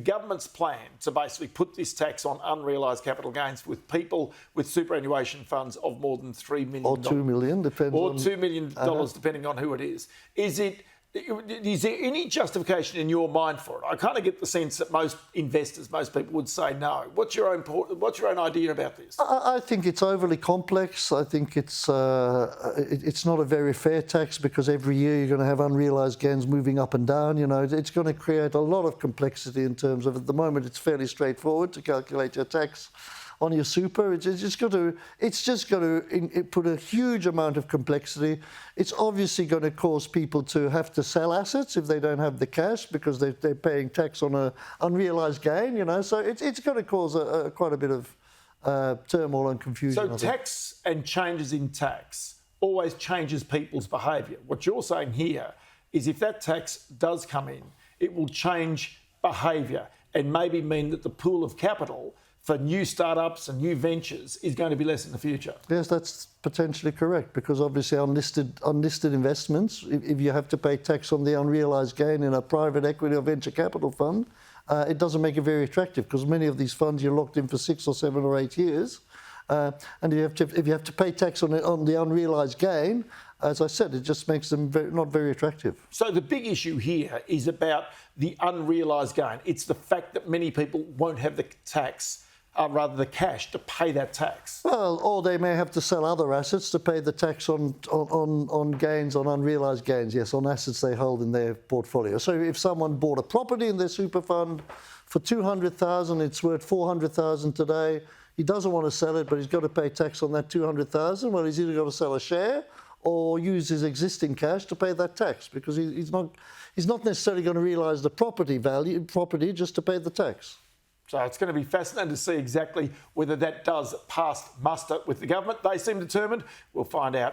government's plan to basically put this tax on unrealised capital gains with people with superannuation funds of more than $3 million. Or $2 million, depends or on... $2 million, depending on who it is. Is there any justification in your mind for it? I kind of get the sense that most investors, most people would say no. What's your own idea about this? I think it's overly complex. I think it's not a very fair tax because every year you're going to have unrealised gains moving up and down. You know, it's going to create a lot of complexity in terms of, at the moment, it's fairly straightforward to calculate your tax on your super. It's just going to put a huge amount of complexity. It's obviously going to cause people to have to sell assets if they don't have the cash because they're paying tax on an unrealised gain, you know. So it's going to cause quite a bit of turmoil and confusion. So tax and changes in tax always changes people's behaviour. What you're saying here is if that tax does come in, it will change behaviour and maybe mean that the pool of capital for new startups and new ventures is going to be less in the future. Yes, that's potentially correct, because obviously unlisted investments, if you have to pay tax on the unrealised gain in a private equity or venture capital fund, it doesn't make it very attractive because many of these funds you're locked in for 6 or 7 or 8 years. And if you have to pay tax on the unrealised gain, as I said, it just makes them not very attractive. So the big issue here is about the unrealised gain. It's the fact that many people won't have the tax, rather the cash, to pay that tax. Well, or they may have to sell other assets to pay the tax on gains, on unrealised gains, yes, on assets they hold in their portfolio. So if someone bought a property in their super fund for $200,000, it's worth $400,000 today. He doesn't want to sell it, but he's got to pay tax on that $200,000. Well, he's either got to sell a share or use his existing cash to pay that tax, because he's not necessarily going to realise the property just to pay the tax. So it's going to be fascinating to see exactly whether that does pass muster with the government. They seem determined. We'll find out